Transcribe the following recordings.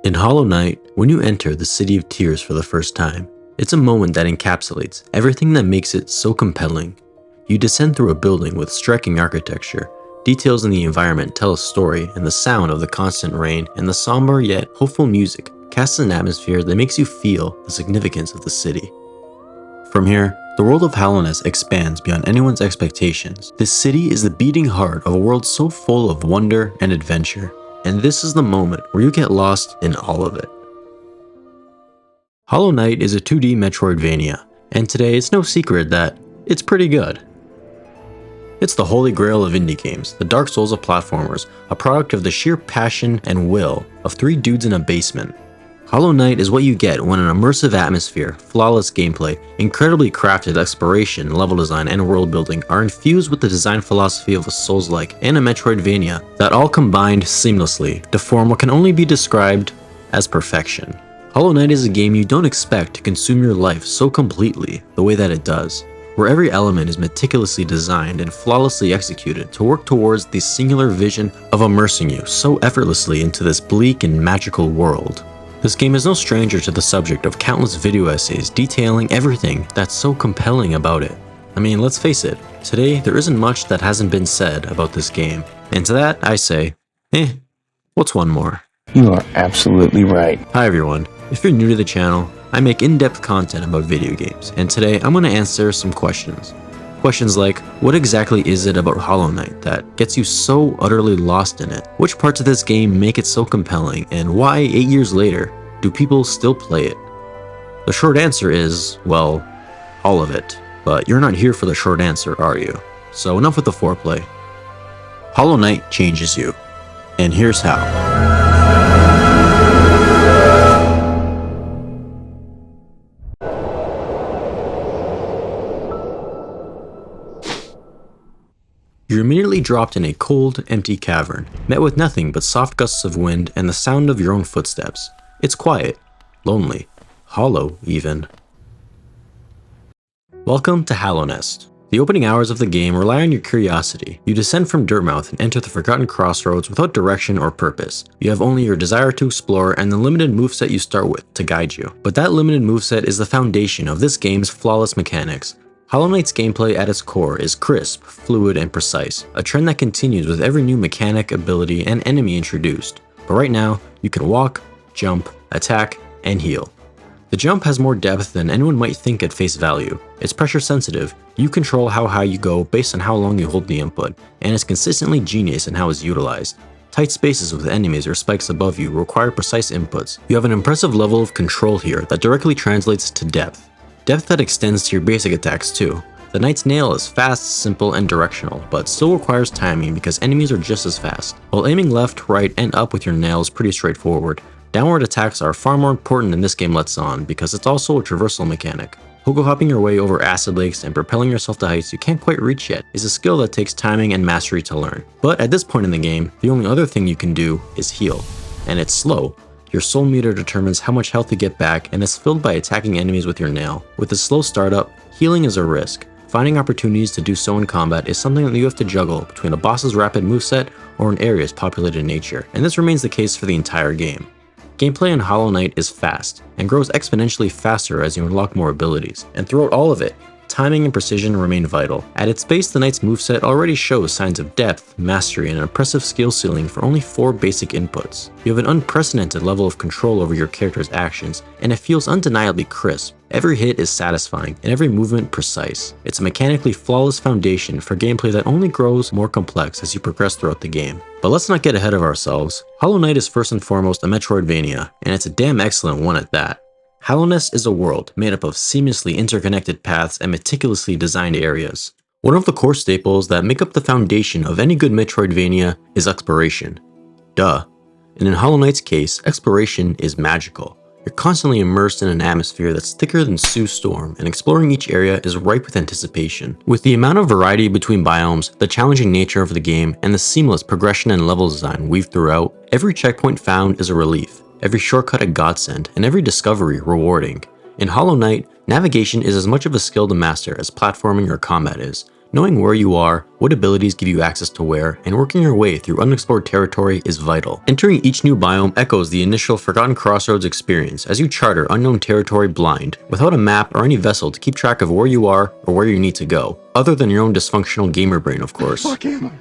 In Hollow Knight, when you enter the City of Tears for the first time, it's a moment that encapsulates everything that makes it so compelling. You descend through a building with striking architecture, details in the environment tell a story, and the sound of the constant rain and the somber yet hopeful music casts an atmosphere that makes you feel the significance of the city. From here, the world of Hallownest expands beyond anyone's expectations. This city is the beating heart of a world so full of wonder and adventure, and this is the moment where you get lost in all of it. Hollow Knight is a 2D Metroidvania, and today it's no secret that it's pretty good. It's the holy grail of indie games, the Dark Souls of platformers, a product of the sheer passion and will of 3 dudes in a basement. Hollow Knight is what you get when an immersive atmosphere, flawless gameplay, incredibly crafted exploration, level design, and world building are infused with the design philosophy of a Souls-like and a Metroidvania that all combined seamlessly to form what can only be described as perfection. Hollow Knight is a game you don't expect to consume your life so completely the way that it does, where every element is meticulously designed and flawlessly executed to work towards the singular vision of immersing you so effortlessly into this bleak and magical world. This game is no stranger to the subject of countless video essays detailing everything that's so compelling about it. I mean, let's face it, today there isn't much that hasn't been said about this game, and to that I say, what's one more? You are absolutely right. Hi everyone, if you're new to the channel, I make in-depth content about video games, and today I'm going to answer some questions. Questions like, what exactly is it about Hollow Knight that gets you so utterly lost in it? Which parts of this game make it so compelling, and why 8 years later do people still play it? The short answer is, well, all of it. But you're not here for the short answer, are you? So enough with the foreplay. Hollow Knight changes you, and here's how. You're immediately dropped in a cold, empty cavern, met with nothing but soft gusts of wind and the sound of your own footsteps. It's quiet, lonely, hollow even. Welcome to Hallownest. The opening hours of the game rely on your curiosity. You descend from Dirtmouth and enter the forgotten crossroads without direction or purpose. You have only your desire to explore and the limited moveset you start with to guide you. But that limited moveset is the foundation of this game's flawless mechanics. Hollow Knight's gameplay at its core is crisp, fluid, and precise, a trend that continues with every new mechanic, ability, and enemy introduced. But right now, you can walk, jump, attack, and heal. The jump has more depth than anyone might think at face value. It's pressure sensitive, you control how high you go based on how long you hold the input, and it's consistently genius in how it's utilized. Tight spaces with enemies or spikes above you require precise inputs. You have an impressive level of control here that directly translates to depth. Depth that extends to your basic attacks too. The Knight's Nail is fast, simple, and directional, but still requires timing because enemies are just as fast. While aiming left, right, and up with your nail is pretty straightforward, downward attacks are far more important than this game lets on because it's also a traversal mechanic. Hogo hopping your way over acid lakes and propelling yourself to heights you can't quite reach yet is a skill that takes timing and mastery to learn. But at this point in the game, the only other thing you can do is heal, and it's slow. Your soul meter determines how much health you get back and is filled by attacking enemies with your nail. With a slow startup, healing is a risk. Finding opportunities to do so in combat is something that you have to juggle between a boss's rapid moveset or in areas populated in nature, and this remains the case for the entire game. Gameplay in Hollow Knight is fast, and grows exponentially faster as you unlock more abilities, and throughout all of it, timing and precision remain vital. At its base, the Knight's moveset already shows signs of depth, mastery, and an impressive skill ceiling for only 4 basic inputs. You have an unprecedented level of control over your character's actions, and it feels undeniably crisp. Every hit is satisfying, and every movement precise. It's a mechanically flawless foundation for gameplay that only grows more complex as you progress throughout the game. But let's not get ahead of ourselves. Hollow Knight is first and foremost a Metroidvania, and it's a damn excellent one at that. Hallownest is a world made up of seamlessly interconnected paths and meticulously designed areas. One of the core staples that make up the foundation of any good Metroidvania is exploration. Duh. And in Hollow Knight's case, exploration is magical. You're constantly immersed in an atmosphere that's thicker than Sue Storm, and exploring each area is ripe with anticipation. With the amount of variety between biomes, the challenging nature of the game, and the seamless progression and level design weaved throughout, every checkpoint found is a relief. Every shortcut a godsend, and every discovery rewarding. In Hollow Knight, navigation is as much of a skill to master as platforming or combat is. Knowing where you are, what abilities give you access to where, and working your way through unexplored territory is vital. Entering each new biome echoes the initial Forgotten Crossroads experience as you charter unknown territory blind, without a map or any vessel to keep track of where you are or where you need to go, other than your own dysfunctional gamer brain, of course. Fuck am I?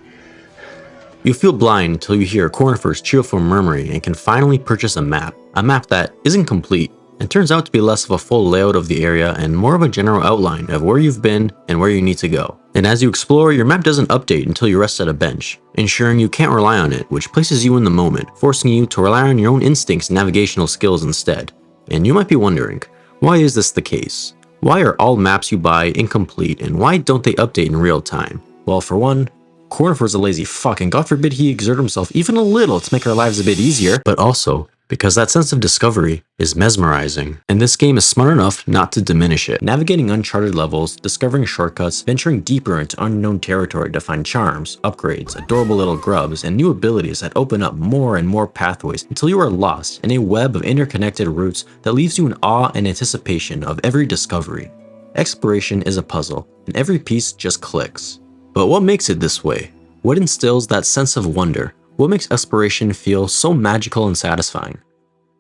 You feel blind until you hear Cornifer's cheerful murmuring and can finally purchase a map that isn't complete, and turns out to be less of a full layout of the area and more of a general outline of where you've been and where you need to go. And as you explore, your map doesn't update until you rest at a bench, ensuring you can't rely on it, which places you in the moment, forcing you to rely on your own instincts and navigational skills instead. And you might be wondering, why is this the case? Why are all maps you buy incomplete, and why don't they update in real time? Well, for one, Cornifer's a lazy fuck, and God forbid he exert himself even a little to make our lives a bit easier, but also because that sense of discovery is mesmerizing, and this game is smart enough not to diminish it. Navigating uncharted levels, discovering shortcuts, venturing deeper into unknown territory to find charms, upgrades, adorable little grubs, and new abilities that open up more and more pathways until you are lost in a web of interconnected routes that leaves you in awe and anticipation of every discovery. Exploration is a puzzle, and every piece just clicks. But what makes it this way? What instills that sense of wonder? What makes exploration feel so magical and satisfying?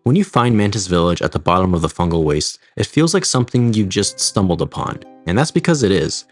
When you find Mantis Village at the bottom of the fungal waste, it feels like something you've just stumbled upon, and that's because it is.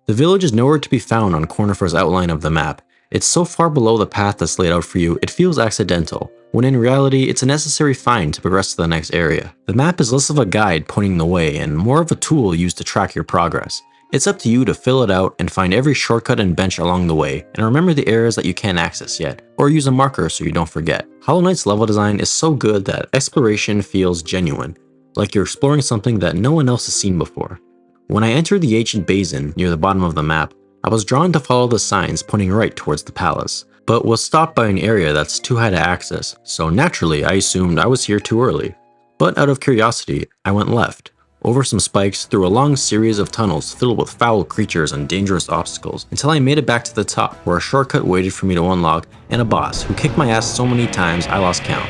The village is nowhere to be found on Cornifer's outline of the map. It's so far below the path that's laid out for you, it feels accidental, when in reality, it's a necessary find to progress to the next area. The map is less of a guide pointing the way and more of a tool used to track your progress. It's up to you to fill it out and find every shortcut and bench along the way, and remember the areas that you can't access yet, or use a marker so you don't forget. Hollow Knight's level design is so good that exploration feels genuine, like you're exploring something that no one else has seen before. When I entered the ancient basin near the bottom of the map, I was drawn to follow the signs pointing right towards the palace, but was stopped by an area that's too high to access, so naturally I assumed I was here too early. But out of curiosity, I went left, over some spikes through a long series of tunnels filled with foul creatures and dangerous obstacles, until I made it back to the top, where a shortcut waited for me to unlock and a boss who kicked my ass so many times I lost count.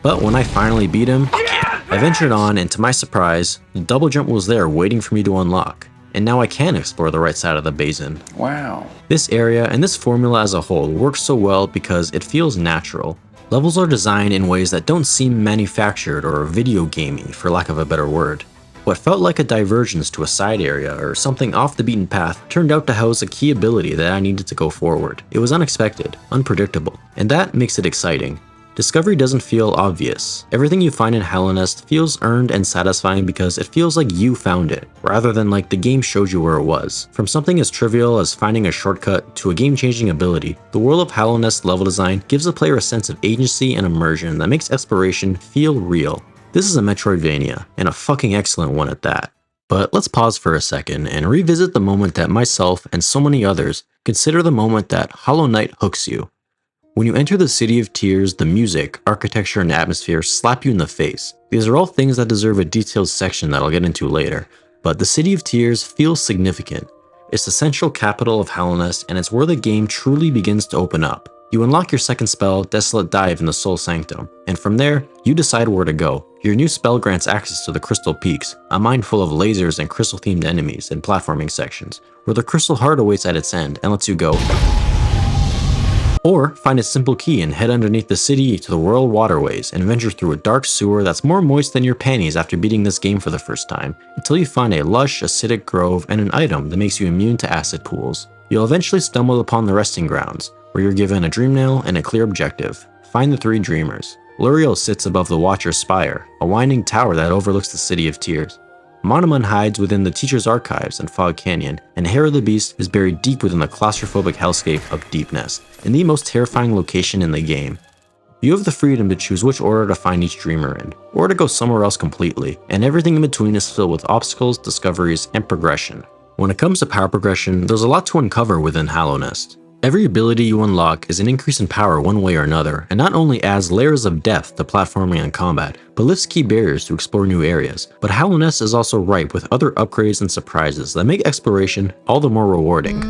But when I finally beat him, I ventured on, and to my surprise, the double jump was there waiting for me to unlock, and now I can explore the right side of the basin. Wow. This area and this formula as a whole works so well because it feels natural. Levels are designed in ways that don't seem manufactured or video gamey, for lack of a better word. What felt like a divergence to a side area or something off the beaten path turned out to house a key ability that I needed to go forward. It was unexpected, unpredictable, and that makes it exciting. Discovery doesn't feel obvious. Everything you find in Hallownest feels earned and satisfying because it feels like you found it, rather than like the game showed you where it was. From something as trivial as finding a shortcut to a game-changing ability, the world of Hallownest level design gives the player a sense of agency and immersion that makes exploration feel real. This is a Metroidvania, and a fucking excellent one at that. But let's pause for a second and revisit the moment that myself and so many others consider the moment that Hollow Knight hooks you. When you enter the City of Tears, the music, architecture, and atmosphere slap you in the face. These are all things that deserve a detailed section that I'll get into later, but the City of Tears feels significant. It's the central capital of Hallownest, and it's where the game truly begins to open up. You unlock your second spell, Desolate Dive in the Soul Sanctum, and from there, you decide where to go. Your new spell grants access to the Crystal Peaks, a mine full of lasers and crystal-themed enemies and platforming sections, where the Crystal Heart awaits at its end and lets you go. Or find a simple key and head underneath the city to the royal waterways and venture through a dark sewer that's more moist than your panties after beating this game for the first time, until you find a lush, acidic grove and an item that makes you immune to acid pools. You'll eventually stumble upon the resting grounds, where you're given a dream nail and a clear objective: find the three dreamers. Luriel sits above the Watcher's Spire, a winding tower that overlooks the City of Tears. Monomon hides within the Teacher's Archives and Fog Canyon, and Hera the Beast is buried deep within the claustrophobic hellscape of Deep Nest, in the most terrifying location in the game. You have the freedom to choose which order to find each dreamer in, or to go somewhere else completely, and everything in between is filled with obstacles, discoveries, and progression. When it comes to power progression, there's a lot to uncover within Hallownest. Every ability you unlock is an increase in power one way or another, and not only adds layers of depth to platforming and combat, but lifts key barriers to explore new areas. But Hallownest is also ripe with other upgrades and surprises that make exploration all the more rewarding.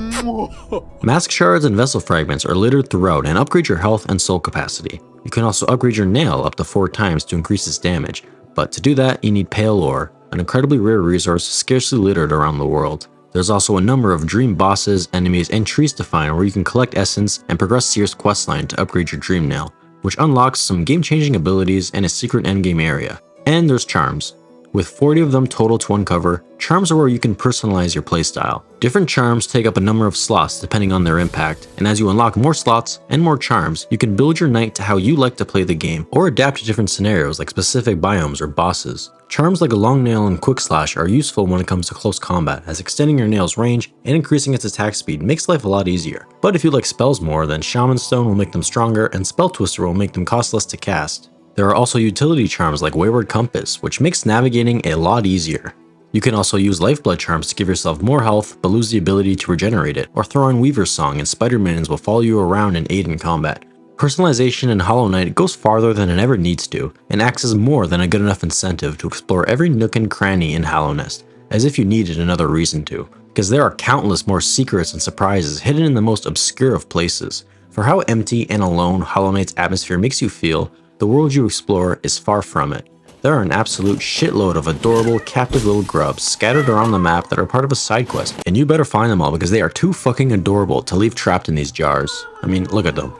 Mask shards and vessel fragments are littered throughout and upgrade your health and soul capacity. You can also upgrade your nail up to 4 times to increase its damage, but to do that you need pale ore, an incredibly rare resource scarcely littered around the world. There's also a number of dream bosses, enemies, and trees to find where you can collect essence and progress Seer's questline to upgrade your dream nail, which unlocks some game-changing abilities and a secret endgame area. And there's charms. With 40 of them total to uncover, charms are where you can personalize your playstyle. Different charms take up a number of slots depending on their impact, and as you unlock more slots and more charms, you can build your knight to how you like to play the game, or adapt to different scenarios like specific biomes or bosses. Charms like a long nail and quick slash are useful when it comes to close combat, as extending your nail's range and increasing its attack speed makes life a lot easier. But if you like spells more, then Shaman Stone will make them stronger and Spell Twister will make them cost less to cast. There are also utility charms like Wayward Compass, which makes navigating a lot easier. You can also use Lifeblood charms to give yourself more health but lose the ability to regenerate it, or throw in Weaver's Song and Spider Minions will follow you around and aid in combat. Personalization in Hollow Knight goes farther than it ever needs to, and acts as more than a good enough incentive to explore every nook and cranny in Hallownest, as if you needed another reason to, because there are countless more secrets and surprises hidden in the most obscure of places. For how empty and alone Hollow Knight's atmosphere makes you feel, the world you explore is far from it. There are an absolute shitload of adorable, captive little grubs scattered around the map that are part of a side quest, and you better find them all because they are too fucking adorable to leave trapped in these jars. I mean, look at them.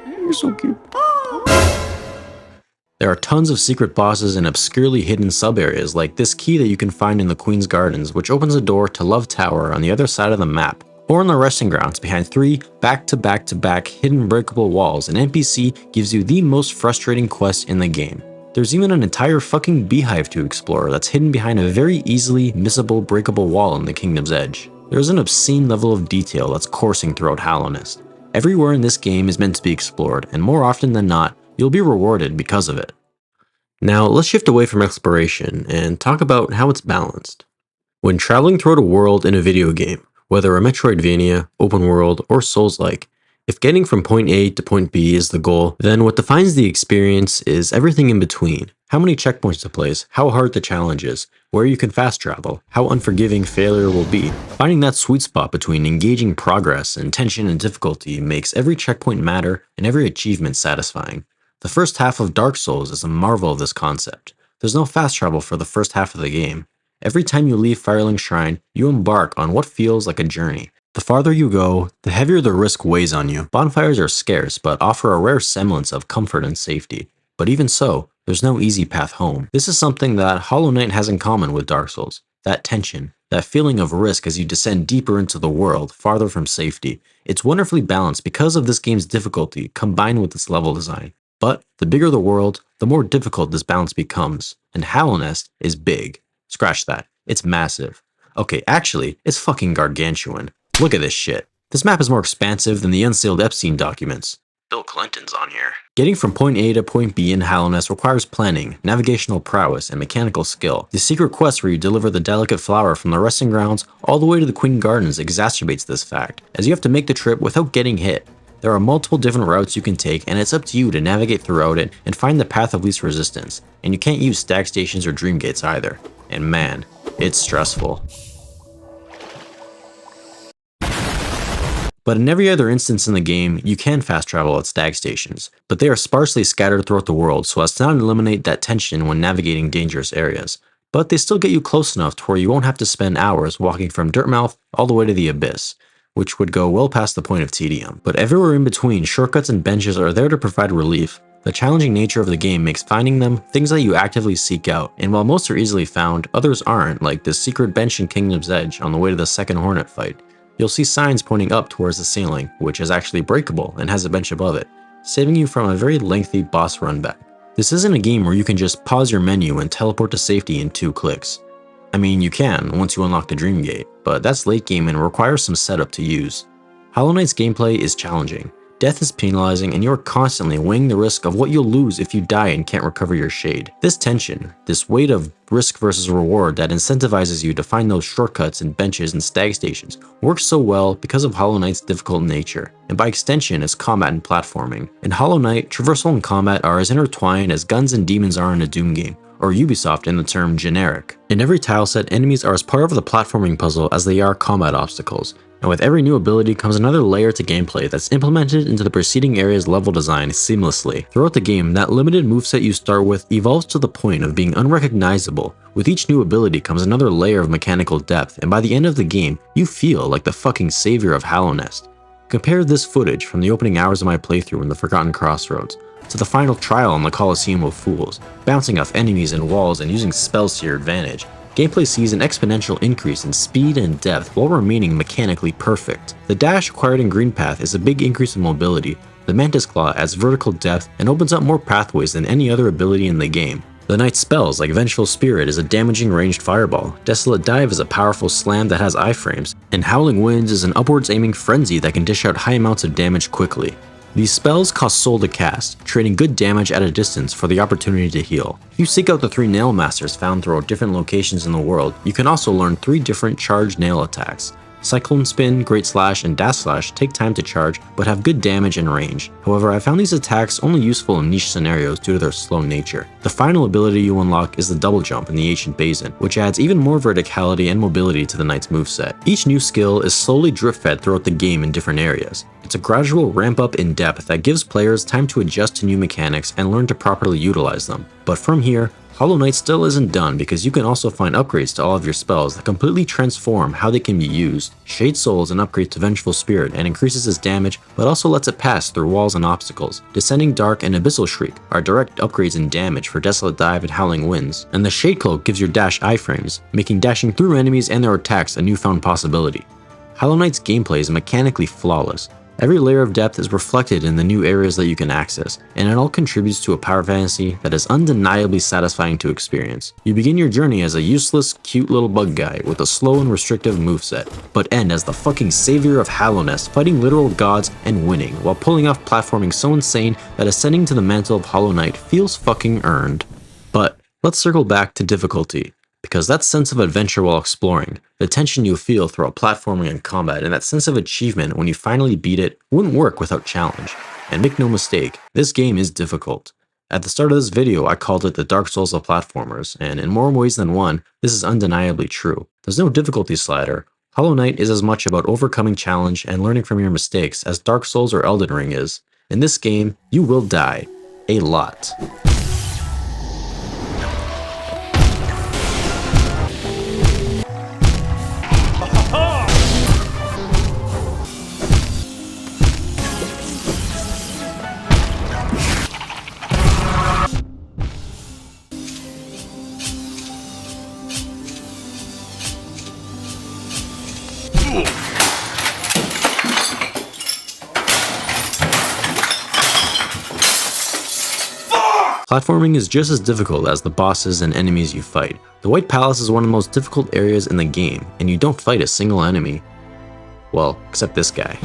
You're so cute. There are tons of secret bosses and obscurely hidden sub-areas like this key that you can find in the Queen's Gardens, which opens a door to Love Tower on the other side of the map, or in the resting grounds behind 3 back-to-back-to-back hidden breakable walls. An NPC gives you the most frustrating quest in the game. There's even an entire fucking beehive to explore that's hidden behind a very easily missable breakable wall in the Kingdom's Edge. There's an obscene level of detail that's coursing throughout Hallownest. Everywhere in this game is meant to be explored, and more often than not, you'll be rewarded because of it. Now, let's shift away from exploration and talk about how it's balanced. When traveling throughout a world in a video game, whether a Metroidvania, open world, or Souls-like, if getting from point A to point B is the goal, then what defines the experience is everything in between. How many checkpoints to place, how hard the challenge is, where you can fast travel, how unforgiving failure will be. Finding that sweet spot between engaging progress and tension and difficulty makes every checkpoint matter and every achievement satisfying. The first half of Dark Souls is a marvel of this concept. There's no fast travel for the first half of the game. Every time you leave Firelink Shrine, you embark on what feels like a journey. The farther you go, the heavier the risk weighs on you. Bonfires are scarce, but offer a rare semblance of comfort and safety. But even so, there's no easy path home. This is something that Hollow Knight has in common with Dark Souls. That tension, that feeling of risk as you descend deeper into the world, farther from safety. It's wonderfully balanced because of this game's difficulty combined with its level design. But the bigger the world, the more difficult this balance becomes. And Hallownest is big. Scratch that. It's massive. Okay, actually, it's fucking gargantuan. Look at this shit. This map is more expansive than the unsealed Epstein documents. Bill Clinton's on here. Getting from point A to point B in Hallownest requires planning, navigational prowess, and mechanical skill. The secret quest where you deliver the delicate flower from the resting grounds all the way to the Queen Gardens exacerbates this fact, as you have to make the trip without getting hit. There are multiple different routes you can take, and it's up to you to navigate throughout it and find the path of least resistance. And you can't use stag stations or dream gates either. And man, it's stressful. But in every other instance in the game, you can fast travel at stag stations, but they are sparsely scattered throughout the world so as to not eliminate that tension when navigating dangerous areas. But they still get you close enough to where you won't have to spend hours walking from Dirtmouth all the way to the Abyss, which would go well past the point of tedium. But everywhere in between, shortcuts and benches are there to provide relief. The challenging nature of the game makes finding them things that you actively seek out, and while most are easily found, others aren't, like this secret bench in Kingdom's Edge on the way to the second Hornet fight. You'll see signs pointing up towards the ceiling, which is actually breakable and has a bench above it, saving you from a very lengthy boss run back. This isn't a game where you can just pause your menu and teleport to safety in 2 clicks. I mean, you can once you unlock the Dream Gate, but that's late game and requires some setup to use. Hollow Knight's gameplay is challenging. Death is penalizing, and you're constantly weighing the risk of what you'll lose if you die and can't recover your shade. This tension, this weight of risk versus reward that incentivizes you to find those shortcuts and benches and stag stations works so well because of Hollow Knight's difficult nature, and by extension its combat and platforming. In Hollow Knight, traversal and combat are as intertwined as guns and demons are in a Doom game, or Ubisoft in the term generic. In every tileset, enemies are as part of the platforming puzzle as they are combat obstacles. And with every new ability comes another layer to gameplay that's implemented into the preceding area's level design seamlessly. Throughout the game, that limited moveset you start with evolves to the point of being unrecognizable. With each new ability comes another layer of mechanical depth, and by the end of the game, you feel like the fucking savior of Hallownest. Compare this footage from the opening hours of my playthrough in the Forgotten Crossroads to the final trial in the Colosseum of Fools, bouncing off enemies and walls and using spells to your advantage. Gameplay sees an exponential increase in speed and depth while remaining mechanically perfect. The dash acquired in Green Path is a big increase in mobility. The Mantis Claw adds vertical depth and opens up more pathways than any other ability in the game. The Knight's spells like Vengeful Spirit is a damaging ranged fireball, Desolate Dive is a powerful slam that has iframes, and Howling Winds is an upwards aiming frenzy that can dish out high amounts of damage quickly. These spells cost soul to cast, trading good damage at a distance for the opportunity to heal. If you seek out the 3 nail masters found throughout different locations in the world, you can also learn 3 different charged nail attacks. Cyclone Spin, Great Slash, and Dash Slash take time to charge, but have good damage and range. However, I found these attacks only useful in niche scenarios due to their slow nature. The final ability you unlock is the Double Jump in the Ancient Basin, which adds even more verticality and mobility to the Knight's moveset. Each new skill is slowly drip-fed throughout the game in different areas. It's a gradual ramp up in depth that gives players time to adjust to new mechanics and learn to properly utilize them. But from here, Hollow Knight still isn't done because you can also find upgrades to all of your spells that completely transform how they can be used. Shade Soul is an upgrade to Vengeful Spirit and increases its damage, but also lets it pass through walls and obstacles. Descending Dark and Abyssal Shriek are direct upgrades in damage for Desolate Dive and Howling Winds, and the Shade Cloak gives your dash iframes, making dashing through enemies and their attacks a newfound possibility. Hollow Knight's gameplay is mechanically flawless. Every layer of depth is reflected in the new areas that you can access, and it all contributes to a power fantasy that is undeniably satisfying to experience. You begin your journey as a useless, cute little bug guy with a slow and restrictive moveset, but end as the fucking savior of Hallownest, fighting literal gods and winning, while pulling off platforming so insane that ascending to the mantle of Hollow Knight feels fucking earned. But let's circle back to difficulty. Because that sense of adventure while exploring, the tension you feel throughout platforming and combat, and that sense of achievement when you finally beat it wouldn't work without challenge. And make no mistake, this game is difficult. At the start of this video, I called it the Dark Souls of platformers, and in more ways than one, this is undeniably true. There's no difficulty slider. Hollow Knight is as much about overcoming challenge and learning from your mistakes as Dark Souls or Elden Ring is. In this game, you will die. A lot. Platforming is just as difficult as the bosses and enemies you fight. The White Palace is one of the most difficult areas in the game, and you don't fight a single enemy. Well, except this guy.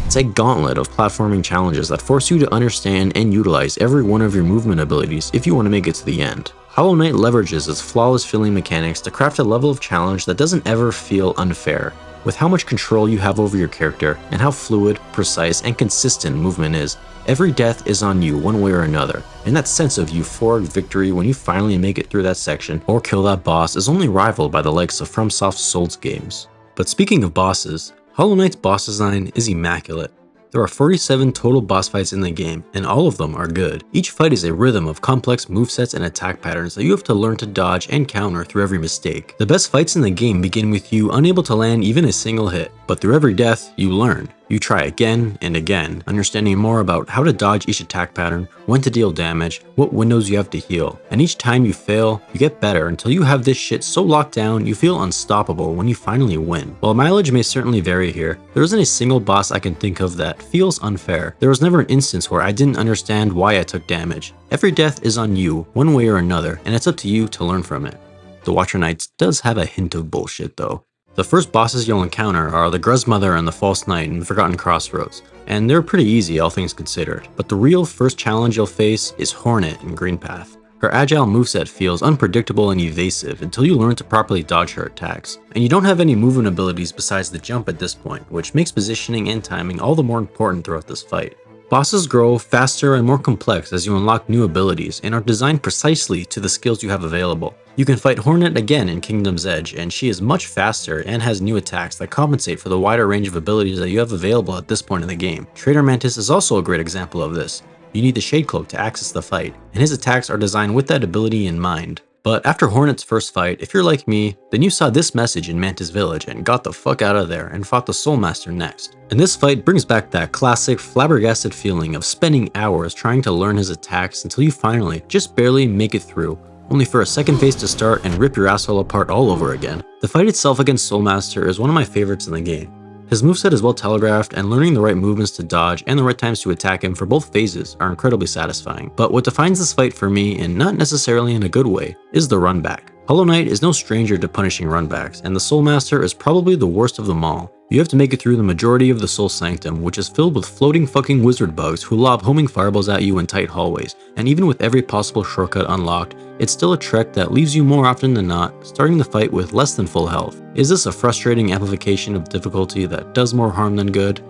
It's a gauntlet of platforming challenges that force you to understand and utilize every one of your movement abilities if you want to make it to the end. Hollow Knight leverages its flawless feeling mechanics to craft a level of challenge that doesn't ever feel unfair. With how much control you have over your character, and how fluid, precise, and consistent movement is, every death is on you one way or another, and that sense of euphoric victory when you finally make it through that section or kill that boss is only rivaled by the likes of FromSoft's Souls games. But speaking of bosses, Hollow Knight's boss design is immaculate. There are 47 total boss fights in the game, and all of them are good. Each fight is a rhythm of complex movesets and attack patterns that you have to learn to dodge and counter through every mistake. The best fights in the game begin with you unable to land even a single hit, but through every death, you learn. You try again and again, understanding more about how to dodge each attack pattern, when to deal damage, what windows you have to heal, and each time you fail, you get better until you have this shit so locked down you feel unstoppable when you finally win. While mileage may certainly vary here, there isn't a single boss I can think of that feels unfair. There was never an instance where I didn't understand why I took damage. Every death is on you, one way or another, and it's up to you to learn from it. The Watcher Knights does have a hint of bullshit though. The first bosses you'll encounter are the Gruzmother and the False Knight in Forgotten Crossroads, and they're pretty easy all things considered. But the real first challenge you'll face is Hornet in Green Path. Her agile moveset feels unpredictable and evasive until you learn to properly dodge her attacks. And you don't have any movement abilities besides the jump at this point, which makes positioning and timing all the more important throughout this fight. Bosses grow faster and more complex as you unlock new abilities and are designed precisely to the skills you have available. You can fight Hornet again in Kingdom's Edge, and she is much faster and has new attacks that compensate for the wider range of abilities that you have available at this point in the game. Trader Mantis is also a great example of this. You need the Shade Cloak to access the fight, and his attacks are designed with that ability in mind. But after Hornet's first fight, if you're like me, then you saw this message in Mantis Village and got the fuck out of there and fought the Soul Master next. And this fight brings back that classic flabbergasted feeling of spending hours trying to learn his attacks until you finally, just barely, make it through, only for a second phase to start and rip your asshole apart all over again. The fight itself against Soul Master is one of my favorites in the game. His moveset is well telegraphed, and learning the right movements to dodge and the right times to attack him for both phases are incredibly satisfying. But what defines this fight for me, and not necessarily in a good way, is the run back. Hollow Knight is no stranger to punishing runbacks, and the Soul Master is probably the worst of them all. You have to make it through the majority of the Soul Sanctum, which is filled with floating fucking wizard bugs who lob homing fireballs at you in tight hallways, and even with every possible shortcut unlocked, it's still a trek that leaves you more often than not starting the fight with less than full health. Is this a frustrating amplification of difficulty that does more harm than good?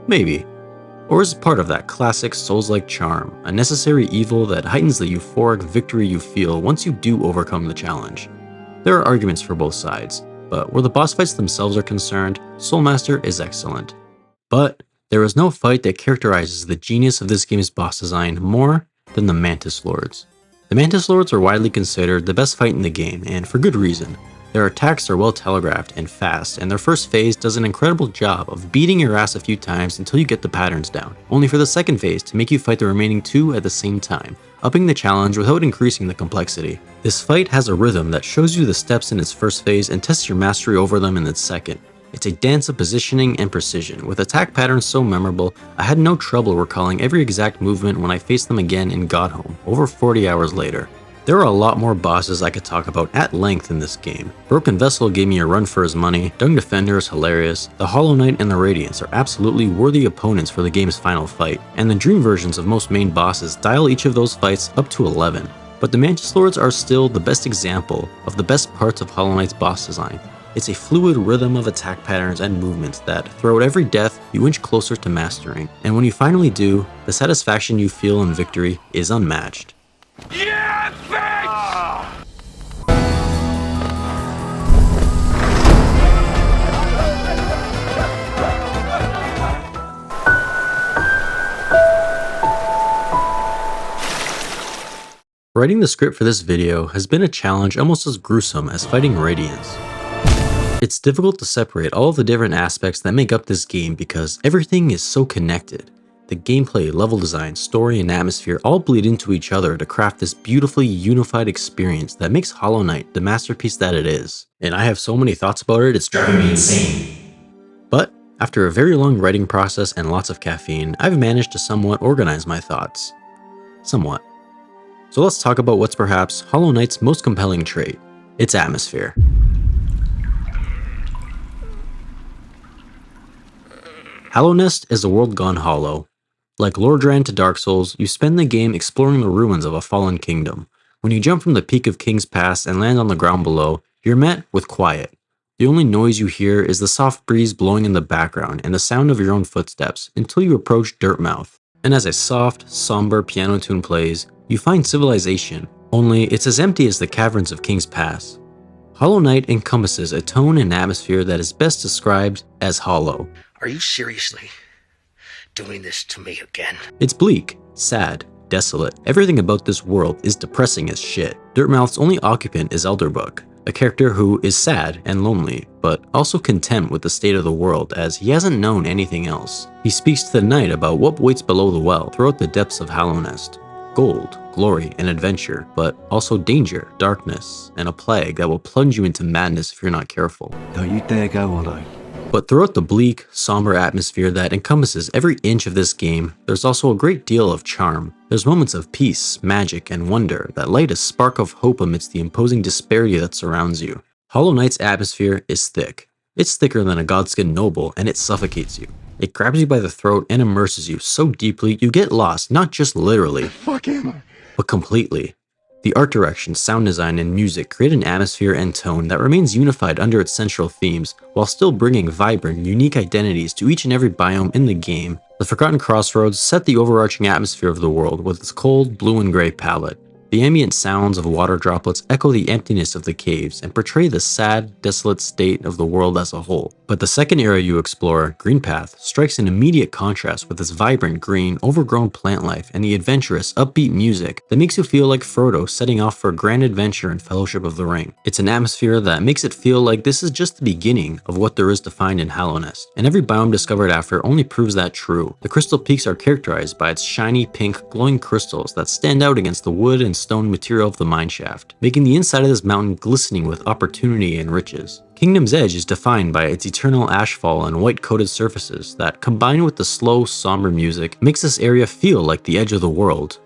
Maybe. Or is it part of that classic Souls-like charm, a necessary evil that heightens the euphoric victory you feel once you do overcome the challenge? There are arguments for both sides, but where the boss fights themselves are concerned, Soul Master is excellent. But there is no fight that characterizes the genius of this game's boss design more than the Mantis Lords. The Mantis Lords are widely considered the best fight in the game, and for good reason. Their attacks are well telegraphed and fast, and their first phase does an incredible job of beating your ass a few times until you get the patterns down, only for the second phase to make you fight the remaining two at the same time, upping the challenge without increasing the complexity. This fight has a rhythm that shows you the steps in its first phase and tests your mastery over them in its second. It's a dance of positioning and precision, with attack patterns so memorable, I had no trouble recalling every exact movement when I faced them again in Godhome, over 40 hours later. There are a lot more bosses I could talk about at length in this game. Broken Vessel gave me a run for his money, Dung Defender is hilarious, the Hollow Knight and the Radiance are absolutely worthy opponents for the game's final fight, and the dream versions of most main bosses dial each of those fights up to 11. But the Mantis Lords are still the best example of the best parts of Hollow Knight's boss design. It's a fluid rhythm of attack patterns and movements that, throughout every death, you inch closer to mastering. And when you finally do, the satisfaction you feel in victory is unmatched. Yeah, thanks! Writing the script for this video has been a challenge almost as gruesome as fighting Radiance. It's difficult to separate all of the different aspects that make up this game because everything is so connected. The gameplay, level design, story, and atmosphere all bleed into each other to craft this beautifully unified experience that makes Hollow Knight the masterpiece that it is. And I have so many thoughts about it, it's driving me insane. But after a very long writing process and lots of caffeine, I've managed to somewhat organize my thoughts. Somewhat. So let's talk about what's perhaps Hollow Knight's most compelling trait, its atmosphere. Hallownest is a world gone hollow. Like Lordran to Dark Souls, you spend the game exploring the ruins of a fallen kingdom. When you jump from the peak of King's Pass and land on the ground below, you're met with quiet. The only noise you hear is the soft breeze blowing in the background and the sound of your own footsteps until you approach Dirtmouth. And as a soft, somber piano tune plays, you find civilization, only it's as empty as the caverns of King's Pass. Hollow Knight encompasses a tone and atmosphere that is best described as hollow. Are you seriously doing this to me again? It's bleak, sad, desolate. Everything about this world is depressing as shit. Dirtmouth's only occupant is Elderbrook, a character who is sad and lonely, but also content with the state of the world as he hasn't known anything else. He speaks to the knight about what waits below the well throughout the depths of Hallownest. Gold, glory, and adventure, but also danger, darkness, and a plague that will plunge you into madness if you're not careful. Don't you dare go, Ollie. But throughout the bleak, somber atmosphere that encompasses every inch of this game, there's also a great deal of charm. There's moments of peace, magic, and wonder that light a spark of hope amidst the imposing disparity that surrounds you. Hollow Knight's atmosphere is thick. It's thicker than a godskin noble, and it suffocates you. It grabs you by the throat and immerses you so deeply you get lost, not just literally, but completely. The art direction, sound design, and music create an atmosphere and tone that remains unified under its central themes, while still bringing vibrant, unique identities to each and every biome in the game. The Forgotten Crossroads set the overarching atmosphere of the world with its cold, blue and gray palette. The ambient sounds of water droplets echo the emptiness of the caves and portray the sad, desolate state of the world as a whole. But the second area you explore, Green Path, strikes an immediate contrast with its vibrant green, overgrown plant life and the adventurous, upbeat music that makes you feel like Frodo setting off for a grand adventure in Fellowship of the Ring. It's an atmosphere that makes it feel like this is just the beginning of what there is to find in Hallownest, and every biome discovered after only proves that true. The crystal peaks are characterized by its shiny, pink, glowing crystals that stand out against the wood and stone material of the mineshaft, making the inside of this mountain glistening with opportunity and riches. Kingdom's Edge is defined by its eternal ashfall and white-coated surfaces that, combined with the slow, somber music, makes this area feel like the edge of the world.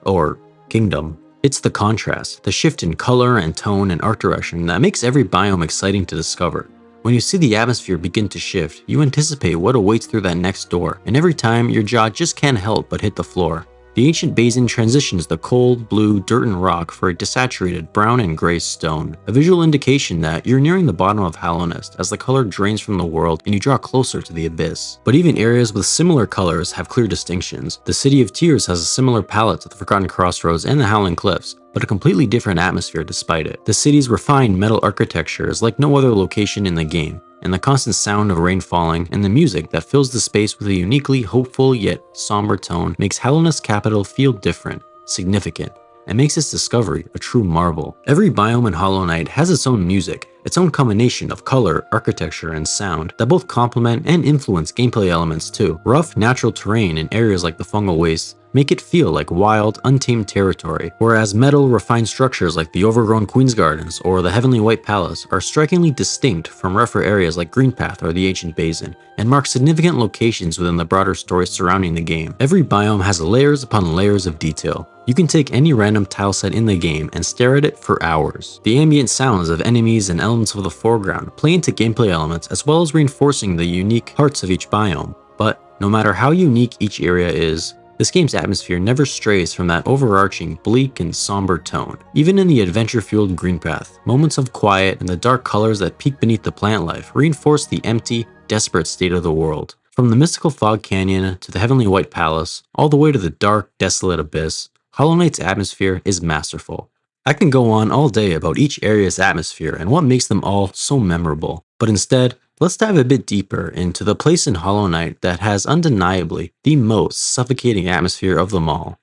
Or kingdom. It's the contrast, the shift in color and tone and art direction that makes every biome exciting to discover. When you see the atmosphere begin to shift, you anticipate what awaits through that next door, and every time your jaw just can't help but hit the floor. The ancient basin transitions the cold, blue, dirt and rock for a desaturated brown and gray stone, a visual indication that you're nearing the bottom of Hallownest as the color drains from the world and you draw closer to the abyss. But even areas with similar colors have clear distinctions. The City of Tears has a similar palette to the Forgotten Crossroads and the Howling Cliffs, but a completely different atmosphere despite it. The city's refined metal architecture is like no other location in the game, and the constant sound of rain falling and the music that fills the space with a uniquely hopeful yet somber tone makes Hallownest capital feel different, significant, and makes its discovery a true marvel. Every biome in Hollow Knight has its own music, its own combination of color, architecture, and sound that both complement and influence gameplay elements too. Rough, natural terrain in areas like the Fungal Wastes make it feel like wild, untamed territory, whereas metal, refined structures like the overgrown Queen's Gardens or the Heavenly White Palace are strikingly distinct from rougher areas like Green Path or the Ancient Basin, and mark significant locations within the broader story surrounding the game. Every biome has layers upon layers of detail. You can take any random tile set in the game and stare at it for hours. The ambient sounds of enemies and elements of the foreground play into gameplay elements as well as reinforcing the unique parts of each biome. But no matter how unique each area is, this game's atmosphere never strays from that overarching, bleak and somber tone. Even in the adventure-fueled Green Path, moments of quiet and the dark colors that peek beneath the plant life reinforce the empty, desperate state of the world. From the mystical Fog Canyon to the Heavenly White Palace, all the way to the dark, desolate abyss, Hollow Knight's atmosphere is masterful. I can go on all day about each area's atmosphere and what makes them all so memorable, but instead, let's dive a bit deeper into the place in Hollow Knight that has undeniably the most suffocating atmosphere of them all.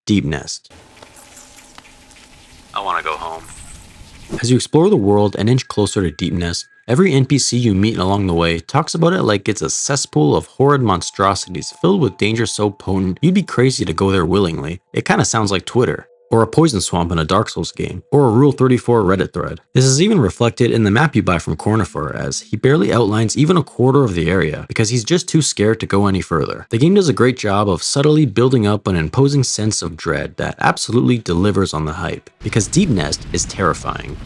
Deep Nest. I want to go home. As you explore the world and inch closer to Deep Nest, every NPC you meet along the way talks about it like it's a cesspool of horrid monstrosities filled with danger so potent you'd be crazy to go there willingly. It kinda sounds like Twitter, or a poison swamp in a Dark Souls game, or a Rule 34 Reddit thread. This is even reflected in the map you buy from Cornifor, as he barely outlines even a quarter of the area because he's just too scared to go any further. The game does a great job of subtly building up an imposing sense of dread that absolutely delivers on the hype, because Deep Nest is terrifying.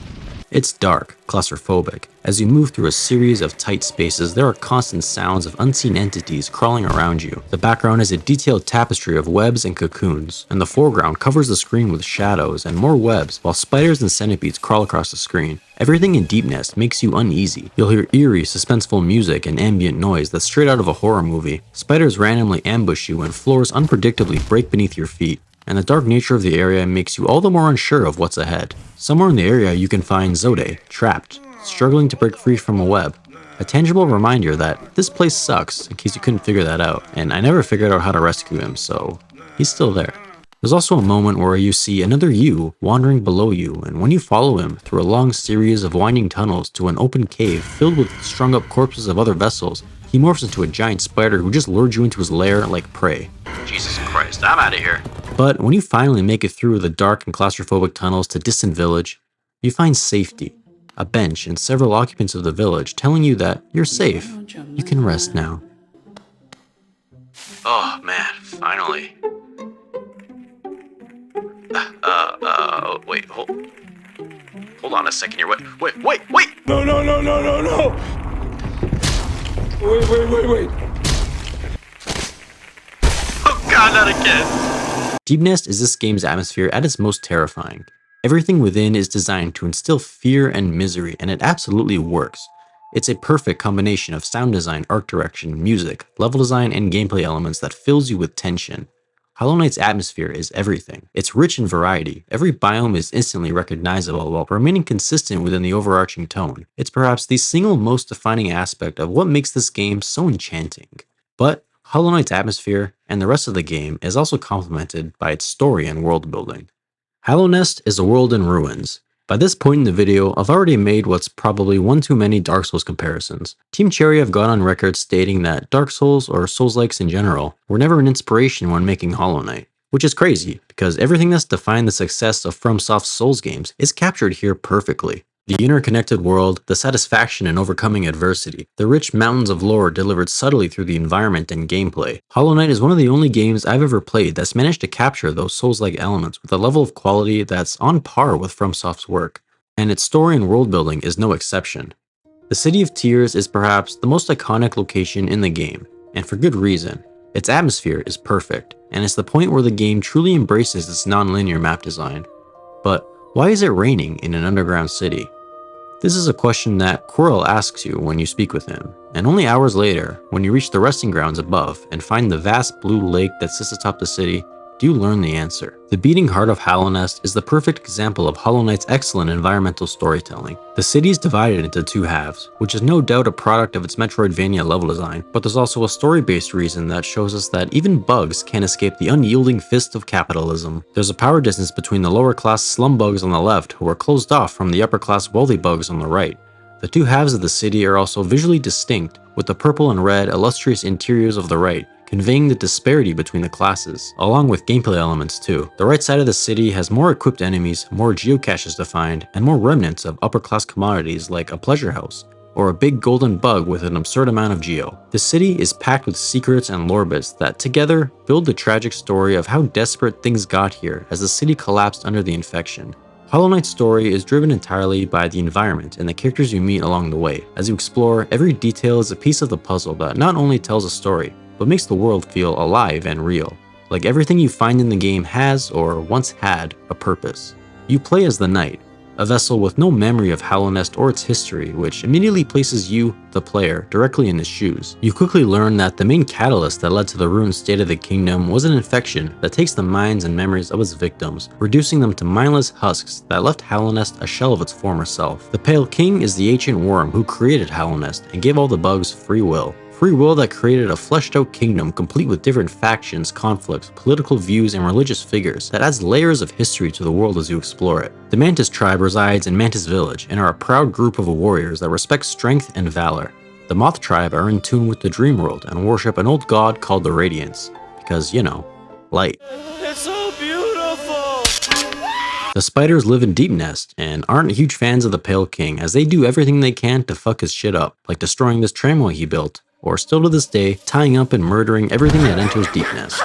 It's dark, claustrophobic. As you move through a series of tight spaces, there are constant sounds of unseen entities crawling around you. The background is a detailed tapestry of webs and cocoons, and the foreground covers the screen with shadows and more webs, while spiders and centipedes crawl across the screen. Everything in Deep Nest makes you uneasy. You'll hear eerie, suspenseful music and ambient noise that's straight out of a horror movie. Spiders randomly ambush you and floors unpredictably break beneath your feet, and the dark nature of the area makes you all the more unsure of what's ahead. Somewhere in the area you can find Zode, trapped, struggling to break free from a web. A tangible reminder that this place sucks, in case you couldn't figure that out, and I never figured out how to rescue him, so he's still there. There's also a moment where you see another you wandering below you, and when you follow him through a long series of winding tunnels to an open cave filled with strung up corpses of other vessels, he morphs into a giant spider who just lured you into his lair like prey. Jesus Christ, I'm out of here. But when you finally make it through the dark and claustrophobic tunnels to Distant Village, you find safety, a bench and several occupants of the village telling you that you're safe. You can rest now. Oh man, finally. Wait, hold on a second here. Wait! No! Wait. Oh god, not again! Deep Nest is this game's atmosphere at its most terrifying. Everything within is designed to instill fear and misery, and it absolutely works. It's a perfect combination of sound design, art direction, music, level design, and gameplay elements that fills you with tension. Hollow Knight's atmosphere is everything. It's rich in variety. Every biome is instantly recognizable while remaining consistent within the overarching tone. It's perhaps the single most defining aspect of what makes this game so enchanting. But Hollow Knight's atmosphere and the rest of the game is also complemented by its story and world building. Hallownest is a world in ruins. By this point in the video, I've already made what's probably one too many Dark Souls comparisons. Team Cherry have gone on record stating that Dark Souls, or Souls-likes in general, were never an inspiration when making Hollow Knight. Which is crazy, because everything that's defined the success of FromSoft's Souls games is captured here perfectly. The interconnected world, the satisfaction in overcoming adversity, the rich mountains of lore delivered subtly through the environment and gameplay. Hollow Knight is one of the only games I've ever played that's managed to capture those Souls-like elements with a level of quality that's on par with FromSoft's work, and its story and world building is no exception. The City of Tears is perhaps the most iconic location in the game, and for good reason. Its atmosphere is perfect, and it's the point where the game truly embraces its non-linear map design. But why is it raining in an underground city? This is a question that Quirrell asks you when you speak with him, and only hours later, when you reach the resting grounds above and find the vast blue lake that sits atop the city, do you learn the answer. The beating heart of Hallownest is the perfect example of Hollow Knight's excellent environmental storytelling. The city is divided into two halves, which is no doubt a product of its Metroidvania level design, but there's also a story-based reason that shows us that even bugs can't escape the unyielding fist of capitalism. There's a power distance between the lower-class slum bugs on the left who are closed off from the upper-class wealthy bugs on the right. The two halves of the city are also visually distinct, with the purple and red illustrious interiors of the right, conveying the disparity between the classes, along with gameplay elements too. The right side of the city has more equipped enemies, more geocaches defined, and more remnants of upper-class commodities like a pleasure house, or a big golden bug with an absurd amount of geo. The city is packed with secrets and lore bits that together build the tragic story of how desperate things got here as the city collapsed under the infection. Hollow Knight's story is driven entirely by the environment and the characters you meet along the way. As you explore, every detail is a piece of the puzzle that not only tells a story, but makes the world feel alive and real. Like everything you find in the game has, or once had, a purpose. You play as the Knight, a vessel with no memory of Hallownest or its history, which immediately places you, the player, directly in his shoes. You quickly learn that the main catalyst that led to the ruined state of the kingdom was an infection that takes the minds and memories of its victims, reducing them to mindless husks that left Hallownest a shell of its former self. The Pale King is the ancient worm who created Hallownest and gave all the bugs free will. Free will that created a fleshed out kingdom complete with different factions, conflicts, political views, and religious figures that adds layers of history to the world as you explore it. The Mantis tribe resides in Mantis Village and are a proud group of warriors that respect strength and valor. The Moth tribe are in tune with the dream world and worship an old god called the Radiance, because, you know, light. It's so beautiful! The spiders live in Deep Nest and aren't huge fans of the Pale King as they do everything they can to fuck his shit up, like destroying this tramway he built, or still to this day, tying up and murdering everything that enters Deep Nest.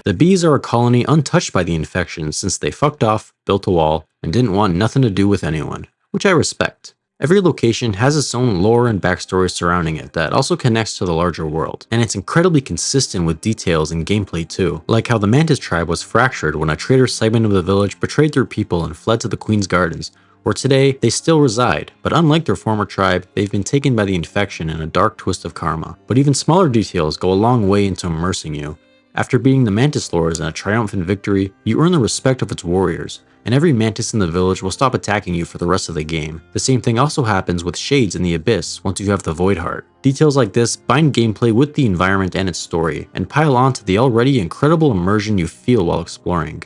The bees are a colony untouched by the infection since they fucked off, built a wall, and didn't want nothing to do with anyone, which I respect. Every location has its own lore and backstory surrounding it that also connects to the larger world, and it's incredibly consistent with details in gameplay too, like how the Mantis tribe was fractured when a traitor segment of the village betrayed their people and fled to the Queen's Gardens, where today they still reside, but unlike their former tribe, they've been taken by the infection in a dark twist of karma. But even smaller details go a long way into immersing you. After beating the Mantis Lords in a triumphant victory, you earn the respect of its warriors, and every Mantis in the village will stop attacking you for the rest of the game. The same thing also happens with Shades in the Abyss once you have the Void Heart. Details like this bind gameplay with the environment and its story, and pile on to the already incredible immersion you feel while exploring.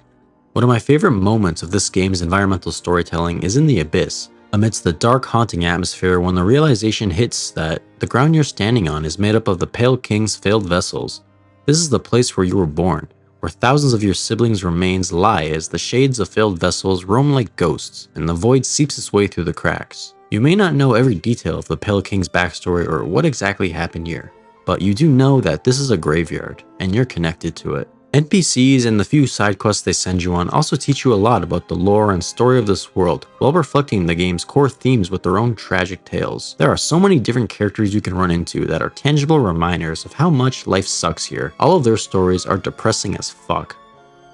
One of my favorite moments of this game's environmental storytelling is in the Abyss, amidst the dark, haunting atmosphere when the realization hits that the ground you're standing on is made up of the Pale King's failed vessels. This is the place where you were born, where thousands of your siblings' remains lie as the shades of failed vessels roam like ghosts, and the void seeps its way through the cracks. You may not know every detail of the Pale King's backstory or what exactly happened here, but you do know that this is a graveyard, and you're connected to it. NPCs and the few side quests they send you on also teach you a lot about the lore and story of this world, while reflecting the game's core themes with their own tragic tales. There are so many different characters you can run into that are tangible reminders of how much life sucks here. All of their stories are depressing as fuck.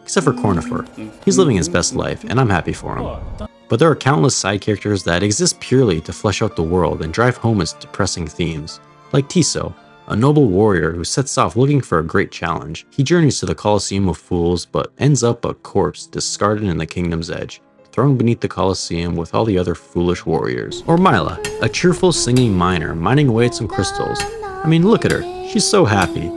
Except for Cornifer. He's living his best life, and I'm happy for him. But there are countless side characters that exist purely to flesh out the world and drive home its depressing themes. Like Tiso, a noble warrior who sets off looking for a great challenge. He journeys to the Colosseum of Fools, but ends up a corpse discarded in the Kingdom's Edge, thrown beneath the Colosseum with all the other foolish warriors. Or Mila, a cheerful singing miner mining away at some crystals. I mean, look at her, she's so happy.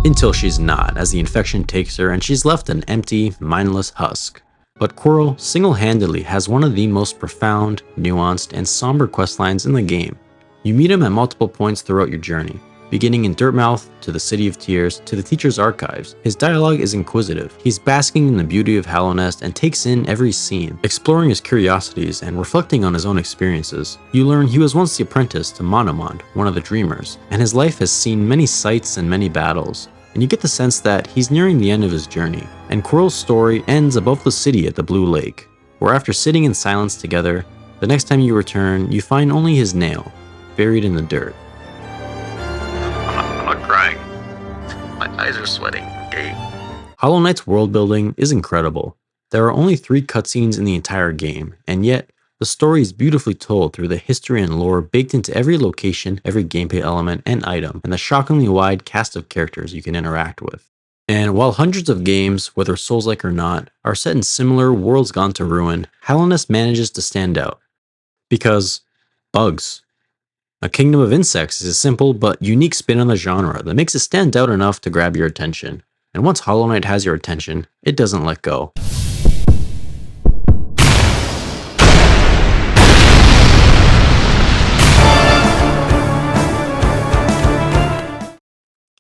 Until she's not, as the infection takes her and she's left an empty, mindless husk. But Quirrell single-handedly has one of the most profound, nuanced, and somber questlines in the game. You meet him at multiple points throughout your journey, beginning in Dirtmouth, to the City of Tears, to the Teacher's Archives. His dialogue is inquisitive. He's basking in the beauty of Hallownest and takes in every scene, exploring his curiosities and reflecting on his own experiences. You learn he was once the apprentice to Monomond, one of the Dreamers, and his life has seen many sights and many battles. And you get the sense that he's nearing the end of his journey, and Quirrell's story ends above the city at the Blue Lake, where after sitting in silence together, the next time you return, you find only his nail, buried in the dirt. I'm not crying. My eyes are sweating, okay? Hollow Knight's world building is incredible. There are only 3 cutscenes in the entire game, and yet, the story is beautifully told through the history and lore baked into every location, every gameplay element and item, and the shockingly wide cast of characters you can interact with. And while hundreds of games, whether Souls-like or not, are set in similar worlds gone to ruin, Hallownest manages to stand out. Because bugs. A kingdom of insects is a simple but unique spin on the genre that makes it stand out enough to grab your attention. And once Hollow Knight has your attention, it doesn't let go.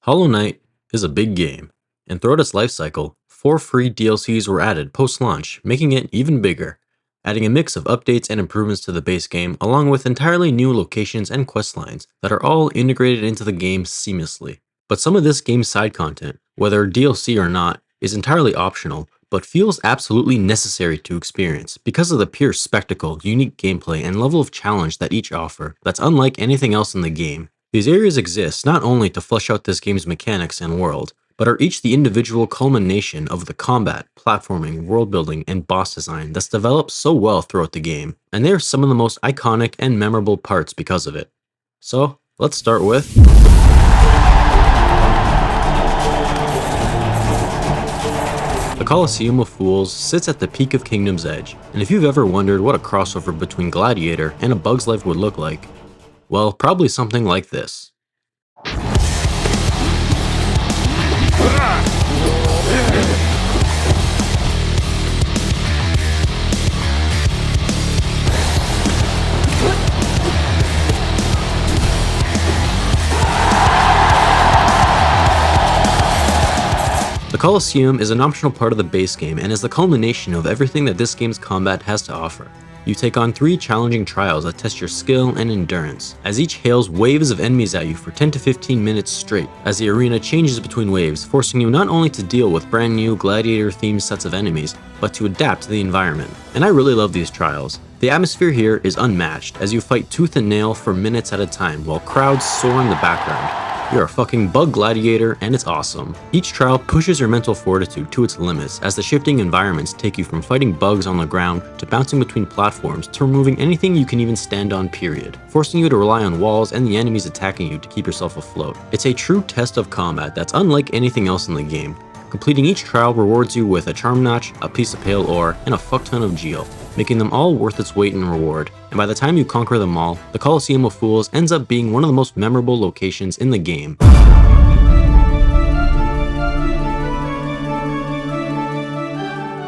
Hollow Knight is a big game, and throughout its lifecycle, 4 free DLCs were added post-launch, making it even bigger, adding a mix of updates and improvements to the base game, along with entirely new locations and questlines that are all integrated into the game seamlessly. But some of this game's side content, whether DLC or not, is entirely optional, but feels absolutely necessary to experience because of the pure spectacle, unique gameplay, and level of challenge that each offer that's unlike anything else in the game. These areas exist not only to flesh out this game's mechanics and world, but are each the individual culmination of the combat, platforming, world building, and boss design that's developed so well throughout the game, and they are some of the most iconic and memorable parts because of it. So, let's start with the Colosseum of Fools sits at the peak of Kingdom's Edge, and if you've ever wondered what a crossover between Gladiator and A Bug's Life would look like, well, probably something like this. The Colosseum is an optional part of the base game and is the culmination of everything that this game's combat has to offer. You take on 3 challenging trials that test your skill and endurance, as each hails waves of enemies at you for 10 to 15 minutes straight, as the arena changes between waves, forcing you not only to deal with brand new gladiator-themed sets of enemies, but to adapt to the environment. And I really love these trials. The atmosphere here is unmatched, as you fight tooth and nail for minutes at a time, while crowds soar in the background. You're a fucking bug gladiator, and it's awesome. Each trial pushes your mental fortitude to its limits, as the shifting environments take you from fighting bugs on the ground to bouncing between platforms to removing anything you can even stand on, period, forcing you to rely on walls and the enemies attacking you to keep yourself afloat. It's a true test of combat that's unlike anything else in the game. Completing each trial rewards you with a charm notch, a piece of pale ore, and a fuckton of geo, making them all worth its weight in reward. And by the time you conquer them all, the Colosseum of Fools ends up being one of the most memorable locations in the game.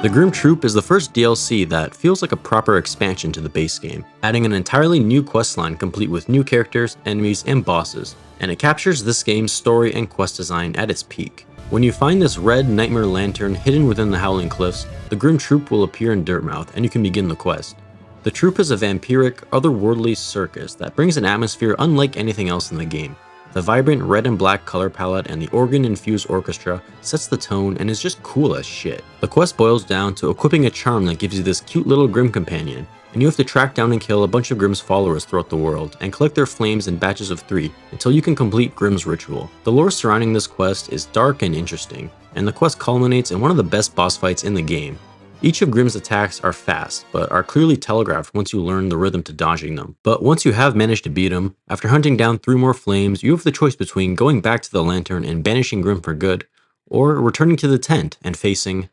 The Grimme Troop is the first DLC that feels like a proper expansion to the base game, adding an entirely new questline complete with new characters, enemies, and bosses, and it captures this game's story and quest design at its peak. When you find this red nightmare lantern hidden within the Howling Cliffs, the Grimme Troop will appear in Dirtmouth and you can begin the quest. The troop is a vampiric, otherworldly circus that brings an atmosphere unlike anything else in the game. The vibrant red and black color palette and the organ-infused orchestra sets the tone and is just cool as shit. The quest boils down to equipping a charm that gives you this cute little Grimme companion, and you have to track down and kill a bunch of Grimme's followers throughout the world, and collect their flames in batches of 3 until you can complete Grimme's ritual. The lore surrounding this quest is dark and interesting, and the quest culminates in one of the best boss fights in the game. Each of Grimme's attacks are fast, but are clearly telegraphed once you learn the rhythm to dodging them. But once you have managed to beat him, after hunting down 3 more flames, you have the choice between going back to the lantern and banishing Grimme for good, or returning to the tent and facing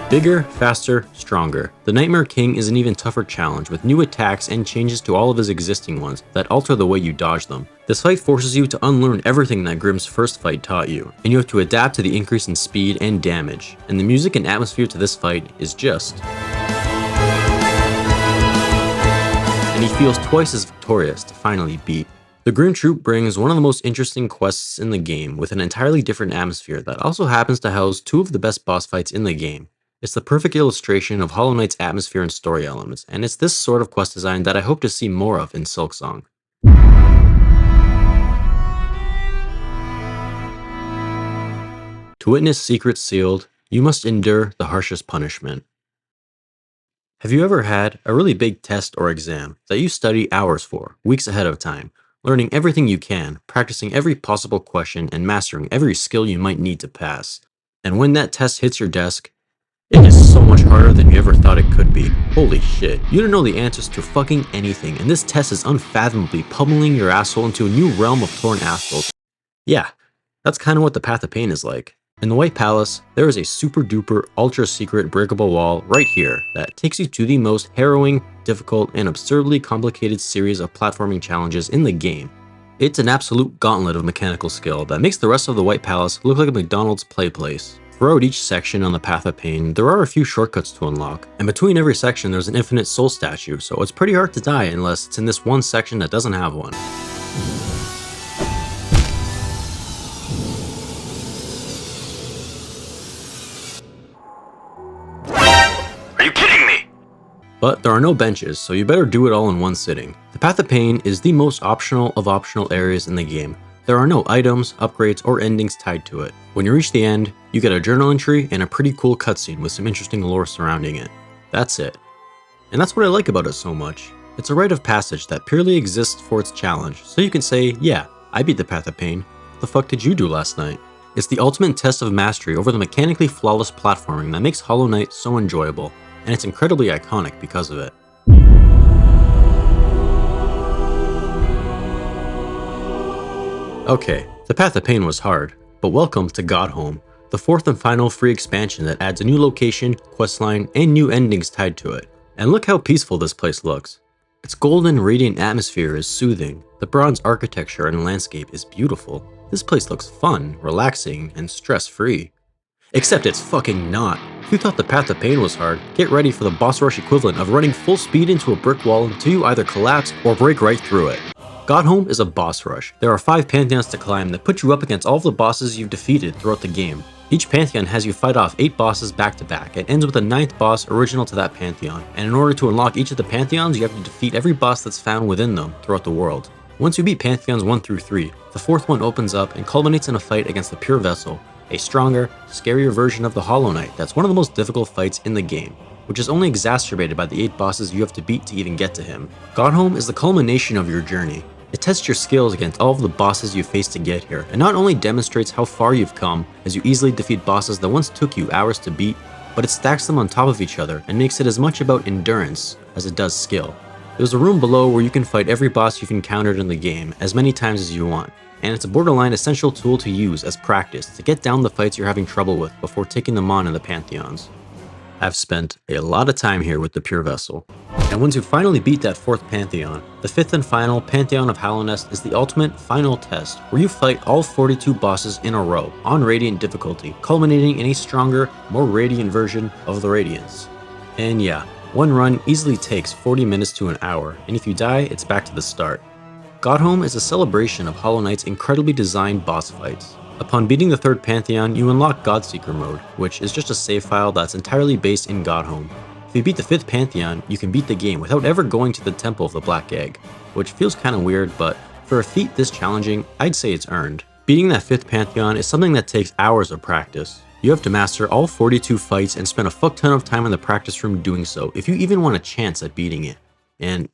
bigger, faster, stronger. The Nightmare King is an even tougher challenge with new attacks and changes to all of his existing ones that alter the way you dodge them. This fight forces you to unlearn everything that Grimme's first fight taught you, and you have to adapt to the increase in speed and damage, and the music and atmosphere to this fight is just... and he feels twice as victorious to finally beat. The Grimme Troop brings one of the most interesting quests in the game with an entirely different atmosphere that also happens to house 2 of the best boss fights in the game. It's the perfect illustration of Hollow Knight's atmosphere and story elements, and it's this sort of quest design that I hope to see more of in Silksong. To witness secrets sealed, you must endure the harshest punishment. Have you ever had a really big test or exam that you study hours for, weeks ahead of time, learning everything you can, practicing every possible question, and mastering every skill you might need to pass? And when that test hits your desk, it is so much harder than you ever thought it could be. Holy shit. You don't know the answers to fucking anything, and this test is unfathomably pummeling your asshole into a new realm of torn assholes. Yeah, that's kind of what the Path of Pain is like. In the White Palace, there is a super duper ultra secret breakable wall right here that takes you to the most harrowing, difficult, and absurdly complicated series of platforming challenges in the game. It's an absolute gauntlet of mechanical skill that makes the rest of the White Palace look like a McDonald's play place. Throughout each section on the Path of Pain, there are a few shortcuts to unlock, and between every section there's an infinite soul statue, so it's pretty hard to die unless it's in this one section that doesn't have one. Are you kidding me? But there are no benches, so you better do it all in one sitting. The Path of Pain is the most optional of optional areas in the game. There are no items, upgrades, or endings tied to it. When you reach the end, you get a journal entry and a pretty cool cutscene with some interesting lore surrounding it. That's it. And that's what I like about it so much. It's a rite of passage that purely exists for its challenge, so you can say, yeah, I beat the Path of Pain. What the fuck did you do last night? It's the ultimate test of mastery over the mechanically flawless platforming that makes Hollow Knight so enjoyable, and it's incredibly iconic because of it. Okay, the Path of Pain was hard, but welcome to Godhome, the 4th and final free expansion that adds a new location, questline, and new endings tied to it. And look how peaceful this place looks. Its golden, radiant atmosphere is soothing, the bronze architecture and landscape is beautiful. This place looks fun, relaxing, and stress-free. Except it's fucking not. If you thought the Path of Pain was hard, get ready for the boss rush equivalent of running full speed into a brick wall until you either collapse or break right through it. Godhome is a boss rush. There are 5 pantheons to climb that put you up against all of the bosses you've defeated throughout the game. Each pantheon has you fight off 8 bosses back to back and ends with a 9th boss original to that pantheon, and in order to unlock each of the pantheons you have to defeat every boss that's found within them throughout the world. Once you beat pantheons 1 through 3, the 4th one opens up and culminates in a fight against the Pure Vessel, a stronger, scarier version of the Hollow Knight that's one of the most difficult fights in the game, which is only exacerbated by the 8 bosses you have to beat to even get to him. Godhome is the culmination of your journey. It tests your skills against all of the bosses you faced to get here, and not only demonstrates how far you've come as you easily defeat bosses that once took you hours to beat, but it stacks them on top of each other and makes it as much about endurance as it does skill. There's a room below where you can fight every boss you've encountered in the game as many times as you want, and it's a borderline essential tool to use as practice to get down the fights you're having trouble with before taking them on in the pantheons. I've spent a lot of time here with the Pure Vessel, and once you finally beat that 4th pantheon, the 5th and final Pantheon of Hallownest is the ultimate final test where you fight all 42 bosses in a row on Radiant difficulty, culminating in a stronger, more radiant version of the Radiance. And yeah, one run easily takes 40 minutes to an hour, and if you die, it's back to the start. Godhome is a celebration of Hollow Knight's incredibly designed boss fights. Upon beating the 3rd Pantheon, you unlock Godseeker mode, which is just a save file that's entirely based in Godhome. If you beat the 5th Pantheon, you can beat the game without ever going to the Temple of the Black Egg, which feels kinda weird, but for a feat this challenging, I'd say it's earned. Beating that 5th Pantheon is something that takes hours of practice. You have to master all 42 fights and spend a fuck ton of time in the practice room doing so if you even want a chance at beating it. And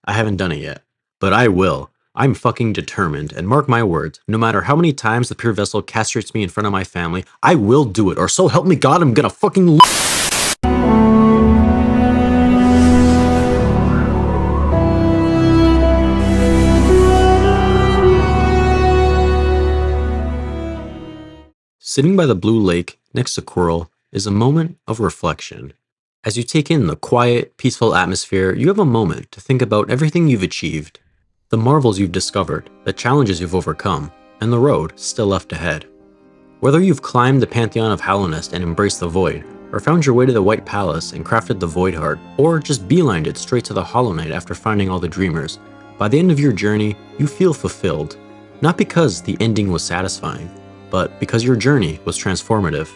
I haven't done it yet, but I will. I'm fucking determined, and mark my words, no matter how many times the pure vessel castrates me in front of my family, I will do it, or so help me God, I'm gonna fucking Sitting by the blue lake next to Coral is a moment of reflection. As you take in the quiet, peaceful atmosphere, you have a moment to think about everything you've achieved, the marvels you've discovered, the challenges you've overcome, and the road still left ahead. Whether you've climbed the Pantheon of Hallownest and embraced the void, or found your way to the White Palace and crafted the Void Heart, or just beelined it straight to the Hollow Knight after finding all the dreamers, by the end of your journey, you feel fulfilled. Not because the ending was satisfying, but because your journey was transformative.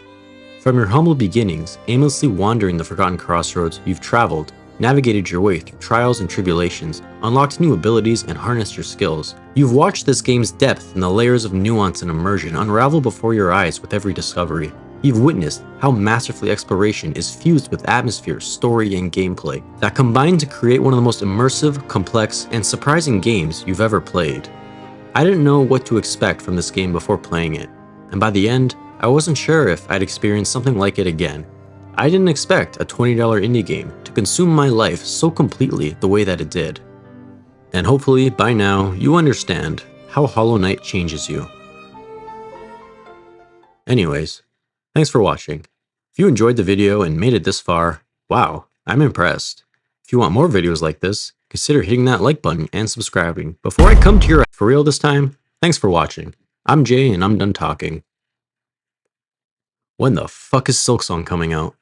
From your humble beginnings, aimlessly wandering the forgotten crossroads, you've traveled, navigated your way through trials and tribulations, unlocked new abilities, and harnessed your skills. You've watched this game's depth and the layers of nuance and immersion unravel before your eyes with every discovery. You've witnessed how masterfully exploration is fused with atmosphere, story, and gameplay that combine to create one of the most immersive, complex, and surprising games you've ever played. I didn't know what to expect from this game before playing it, and by the end, I wasn't sure if I'd experience something like it again. I didn't expect a $20 indie game to consume my life so completely the way that it did. And hopefully, by now, you understand how Hollow Knight changes you. Anyways, thanks for watching. If you enjoyed the video and made it this far, wow, I'm impressed. If you want more videos like this, consider hitting that like button and subscribing. Before I come to your for real this time, thanks for watching. I'm Jay and I'm done talking. When the fuck is Silksong coming out?